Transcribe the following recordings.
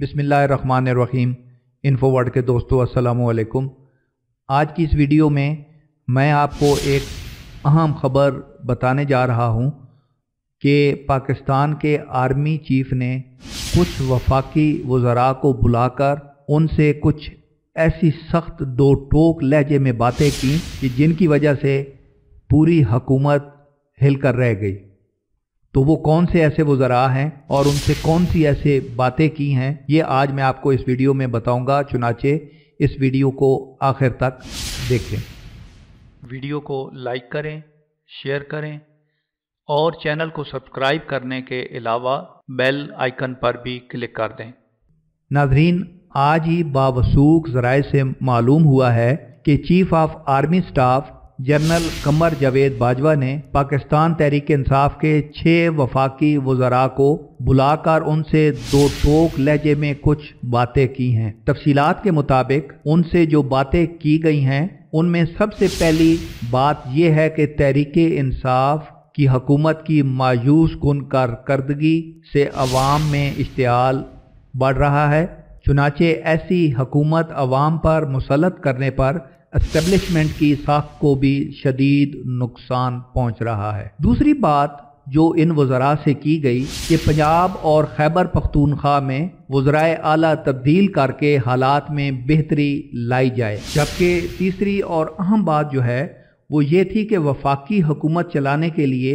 बिस्मिल्लाहिर्रहमानिर्रहीम। इन्फोवर्ड के दोस्तों, अस्सलामु अलैकुम। आज की इस वीडियो में मैं आपको एक अहम खबर बताने जा रहा हूं कि पाकिस्तान के आर्मी चीफ ने कुछ वफाकी वज़रा को बुलाकर उनसे कुछ ऐसी सख्त दो टोक लहजे में बातें की कि जिनकी वजह से पूरी हुकूमत हिलकर रह गई। तो वो कौन से ऐसे वज़रा हैं और उनसे कौन सी ऐसे बातें की हैं, ये आज मैं आपको इस वीडियो में बताऊंगा। चुनाचे इस वीडियो को आखिर तक देखें। वीडियो को लाइक करें, शेयर करें और चैनल को सब्सक्राइब करने के अलावा बेल आइकन पर भी क्लिक कर दें। नाज़रीन, आज ही बावसूख ज़राए से मालूम हुआ है कि chief of army staff general Qamar Javed Bajwa ने पाकिस्तान तहरीक इंसाफ के 6 वफाकी वज़रा को बुलाकर उनसे दो टोक लहजे में कुछ बातें की हैं। तफसीलात के मुताबिक उनसे जो बातें की गई हैं उनमें सबसे पहली बात यह है कि तहरीक इंसाफ की हुकूमत की मायूस कुन कारकर्दगी से अवाम में इश्तियाल बढ़ रहा है। चुनाचे ऐसी हुकूमत अवाम पर मुसल्लत करने पर एस्टेब्लिशमेंट की साख को भी शदीद नुकसान पहुंच रहा है। दूसरी बात जो इन वज़रा से की गई कि पंजाब और खैबर पख्तूनख्वा में वज़राए आला तब्दील करके हालात में बेहतरी लाई जाए। जबकि तीसरी और अहम बात जो है वो ये थी कि वफाकी हुकूमत चलाने के लिए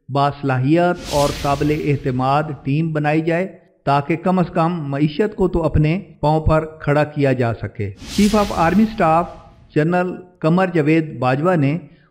बासलाहियत और काबिल एतमाद टीम बनाई जाए ताकि कम अज़ कम मईशत को तो अपने पाँव पर खड़ा किया जा सके। Chief of army staff general Qamar Javed Bajwa ने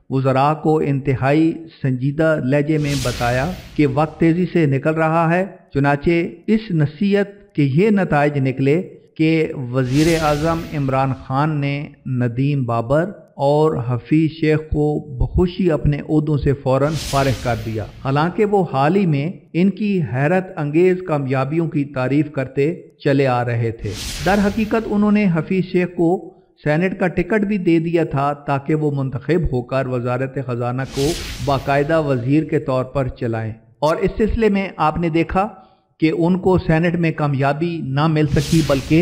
वज़रा को इंतहाई संजीदा लहजे में बताया कि वक्त तेज़ी से निकल रहा है। चुनाचे इस नसीहत के ये नताइज निकले कि वज़ीर आज़म इमरान खान ने नदीम बाबर और हफीज शेख को बखुशी अपने ओहदों से फ़ौरन फारिग कर दिया। हालांकि वो हाल ही में इनकी हैरत अंगेज कामयाबियों की तारीफ करते चले आ रहे थे। दर हकीकत उन्होंने हफीज शेख को सेनेट का टिकट भी दे दिया था ताकि वो मुंतखब होकर वजारत ख़जाना को बाकायदा वजीर के तौर पर चलाएं। और इस सिलसिले में आपने देखा कि उनको सेनेट में कामयाबी ना मिल सकी, बल्कि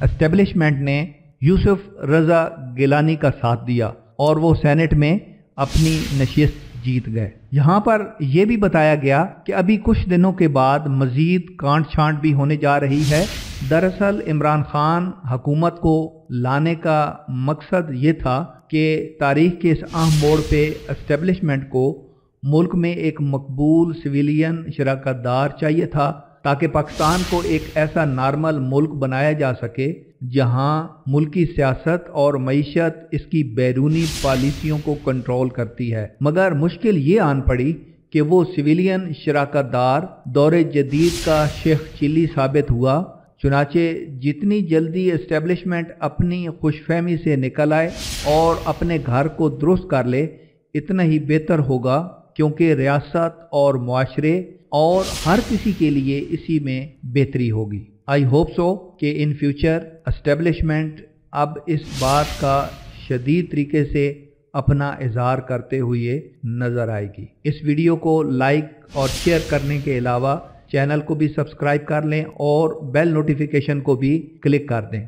एस्टेब्लिशमेंट ने यूसुफ रज़ा गिलानी का साथ दिया और वो सेनेट में अपनी नशिस्त जीत गए। यहाँ पर यह भी बताया गया कि अभी कुछ दिनों के बाद मजीद कांट छांट भी होने जा रही है। दरअसल इमरान खान हुकूमत को लाने का मकसद ये था कि तारीख के इस अहम मोड़ पे एस्टेब्लिशमेंट को मुल्क में एक मकबूल सिविलियन शराकतदार चाहिए था ताकि पाकिस्तान को एक ऐसा नॉर्मल मुल्क बनाया जा सके जहां मुल्की सियासत और मईशत इसकी बैरूनी पॉलिसियों को कंट्रोल करती है। मगर मुश्किल ये आन पड़ी कि वो सिविलियन शराकतदार दौरे जदीद का शेख चिल्ली साबित हुआ। चुनाचे जितनी जल्दी एस्टेब्लिशमेंट अपनी खुशफहमी से निकल आए और अपने घर को दुरुस्त कर ले इतना ही बेहतर होगा, क्योंकि रियासत और मुआशरे और हर किसी के लिए इसी में बेहतरी होगी। आई होप सो कि इन फ्यूचर एस्टेब्लिशमेंट अब इस बात का शदीद तरीके से अपना इजहार करते हुए नज़र आएगी। इस वीडियो को लाइक और शेयर करने के अलावा चैनल को भी सब्सक्राइब कर लें और बेल नोटिफिकेशन को भी क्लिक कर दें।